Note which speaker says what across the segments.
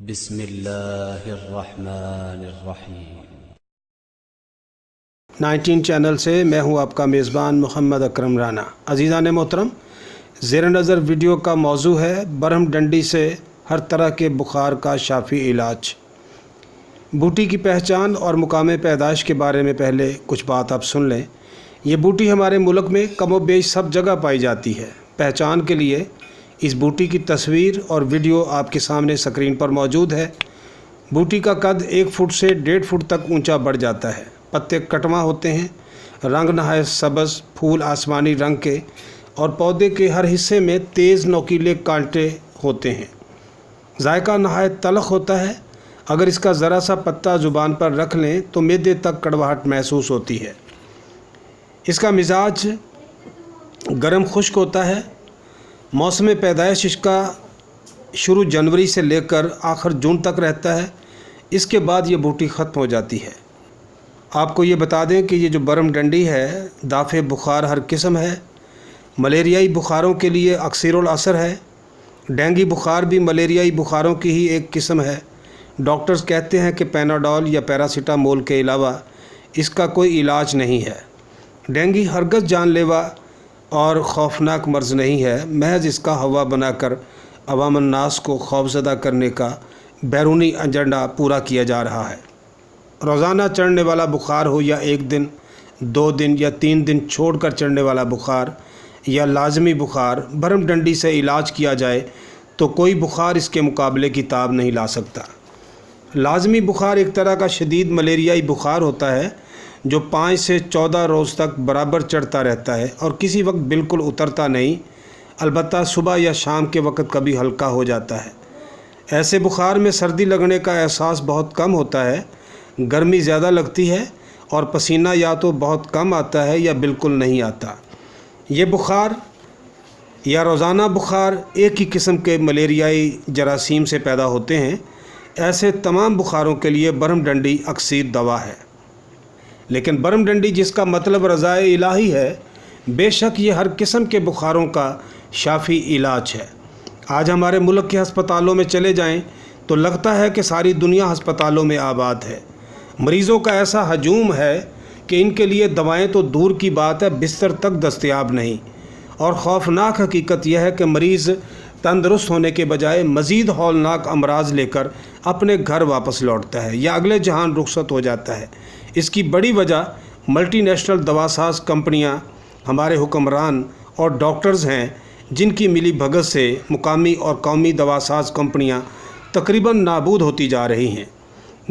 Speaker 1: بسم اللہ الرحمن الرحیم
Speaker 2: 19 چینل سے میں ہوں آپ کا میزبان محمد اکرم رانا۔ عزیزان محترم، زیر نظر ویڈیو کا موضوع ہے برہم ڈنڈی سے ہر طرح کے بخار کا شافی علاج۔ بوٹی کی پہچان اور مقام پیدائش کے بارے میں پہلے کچھ بات آپ سن لیں۔ یہ بوٹی ہمارے ملک میں کم و بیش سب جگہ پائی جاتی ہے۔ پہچان کے لیے اس بوٹی کی تصویر اور ویڈیو آپ کے سامنے سکرین پر موجود ہے۔ بوٹی کا قد 1 فٹ سے 1.5 فٹ تک اونچا بڑھ جاتا ہے۔ پتے کٹواں ہوتے ہیں، رنگ نہایت سبز، پھول آسمانی رنگ کے اور پودے کے ہر حصے میں تیز نوکیلے کانٹے ہوتے ہیں۔ ذائقہ نہایت تلخ ہوتا ہے۔ اگر اس کا ذرا سا پتا زبان پر رکھ لیں تو معدے تک کڑواہٹ محسوس ہوتی ہے۔ اس کا مزاج گرم خشک ہوتا ہے۔ موسم پیدائش اس کا شروع جنوری سے لے کر آخر جون تک رہتا ہے۔ اس کے بعد یہ بوٹی ختم ہو جاتی ہے۔ آپ کو یہ بتا دیں کہ یہ جو برہم ڈنڈی ہے دافع بخار ہر قسم ہے۔ ملیریائی بخاروں کے لیے اکثر الاثر ہے۔ ڈینگی بخار بھی ملیریائی بخاروں کی ہی ایک قسم ہے۔ ڈاکٹرز کہتے ہیں کہ پیناڈول یا پیراسیٹامول کے علاوہ اس کا کوئی علاج نہیں ہے۔ ڈینگی ہرگز جان لیوا اور خوفناک مرض نہیں ہے، محض اس کا ہوا بنا کر عوام الناس کو خوفزدہ کرنے کا بیرونی ایجنڈا پورا کیا جا رہا ہے۔ روزانہ چڑھنے والا بخار ہو یا 1 دن، 2 دن یا 3 دن چھوڑ کر چڑھنے والا بخار یا لازمی بخار، برہم ڈنڈی سے علاج کیا جائے تو کوئی بخار اس کے مقابلے کی تاب نہیں لا سکتا۔ لازمی بخار ایک طرح کا شدید ملیریائی بخار ہوتا ہے جو 5 سے 14 روز تک برابر چڑھتا رہتا ہے اور کسی وقت بالکل اترتا نہیں، البتہ صبح یا شام کے وقت کبھی ہلکا ہو جاتا ہے۔ ایسے بخار میں سردی لگنے کا احساس بہت کم ہوتا ہے، گرمی زیادہ لگتی ہے اور پسینہ یا تو بہت کم آتا ہے یا بالکل نہیں آتا۔ یہ بخار یا روزانہ بخار ایک ہی قسم کے ملیریائی جراثیم سے پیدا ہوتے ہیں۔ ایسے تمام بخاروں کے لیے برہم ڈنڈی اکسیر دوا ہے۔ لیکن برہم ڈنڈی جس کا مطلب رضائے الہی ہے، بے شک یہ ہر قسم کے بخاروں کا شافی علاج ہے۔ آج ہمارے ملک کے ہسپتالوں میں چلے جائیں تو لگتا ہے کہ ساری دنیا ہسپتالوں میں آباد ہے۔ مریضوں کا ایسا ہجوم ہے کہ ان کے لیے دوائیں تو دور کی بات ہے، بستر تک دستیاب نہیں۔ اور خوفناک حقیقت یہ ہے کہ مریض تندرست ہونے کے بجائے مزید ہولناک امراض لے کر اپنے گھر واپس لوٹتا ہے یا اگلے جہان رخصت ہو جاتا ہے۔ اس کی بڑی وجہ ملٹی نیشنل دواساز کمپنیاں، ہمارے حکمران اور ڈاکٹرز ہیں، جن کی ملی بھگت سے مقامی اور قومی دواساز کمپنیاں تقریباً نابود ہوتی جا رہی ہیں۔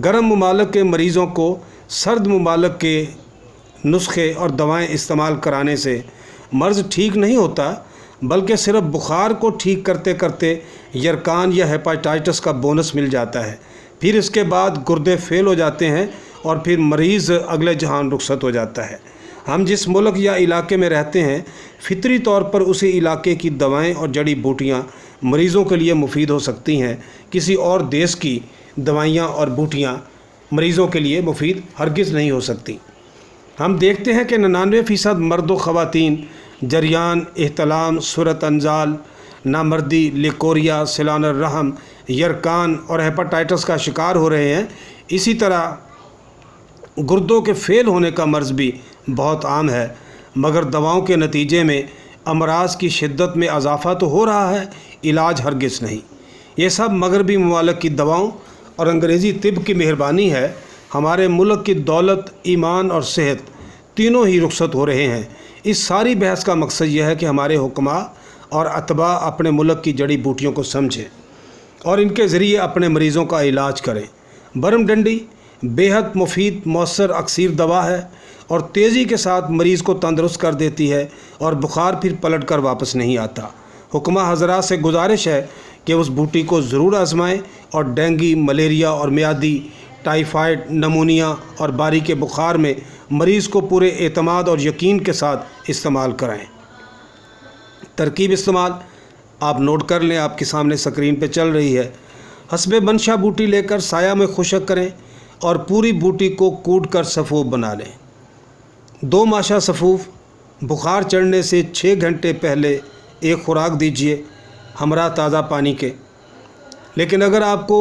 Speaker 2: گرم ممالک کے مریضوں کو سرد ممالک کے نسخے اور دوائیں استعمال کرانے سے مرض ٹھیک نہیں ہوتا، بلکہ صرف بخار کو ٹھیک کرتے کرتے یرکان یا ہیپاٹائٹس کا بونس مل جاتا ہے۔ پھر اس کے بعد گردے فیل ہو جاتے ہیں اور پھر مریض اگلے جہان رخصت ہو جاتا ہے۔ ہم جس ملک یا علاقے میں رہتے ہیں، فطری طور پر اسی علاقے کی دوائیں اور جڑی بوٹیاں مریضوں کے لیے مفید ہو سکتی ہیں۔ کسی اور دیش کی دوائیاں اور بوٹیاں مریضوں کے لیے مفید ہرگز نہیں ہو سکتی۔ ہم دیکھتے ہیں کہ 99% مرد و خواتین جریان، احتلام، صورت انزال، نامردی، لیکوریا، سیلان الرحم، یرکان اور ہیپاٹائٹس کا شکار ہو رہے ہیں۔ اسی طرح گردوں کے فیل ہونے کا مرض بھی بہت عام ہے، مگر دواؤں کے نتیجے میں امراض کی شدت میں اضافہ تو ہو رہا ہے، علاج ہرگز نہیں۔ یہ سب مغربی ممالک کی دواؤں اور انگریزی طب کی مہربانی ہے۔ ہمارے ملک کی دولت، ایمان اور صحت تینوں ہی رخصت ہو رہے ہیں۔ اس ساری بحث کا مقصد یہ ہے کہ ہمارے حکماء اور اتباع اپنے ملک کی جڑی بوٹیوں کو سمجھیں اور ان کے ذریعے اپنے مریضوں کا علاج کریں۔ برہم ڈنڈی بے حد مفید، مؤثر اکسیر دوا ہے اور تیزی کے ساتھ مریض کو تندرست کر دیتی ہے اور بخار پھر پلٹ کر واپس نہیں آتا۔ حکماء حضرات سے گزارش ہے کہ اس بوٹی کو ضرور آزمائیں اور ڈینگی، ملیریا اور میادی، ٹائیفائڈ، نمونیا اور باری کے بخار میں مریض کو پورے اعتماد اور یقین کے ساتھ استعمال کرائیں۔ ترکیب استعمال آپ نوٹ کر لیں، آپ کے سامنے سکرین پہ چل رہی ہے۔ حسب منشا بوٹی لے کر سایہ میں خشک کریں اور پوری بوٹی کو کوٹ کر سفوف بنا لیں۔ 2 ماشا سفوف بخار چڑھنے سے 6 گھنٹے پہلے ایک خوراک دیجیے ہمراہ تازہ پانی کے۔ لیکن اگر آپ کو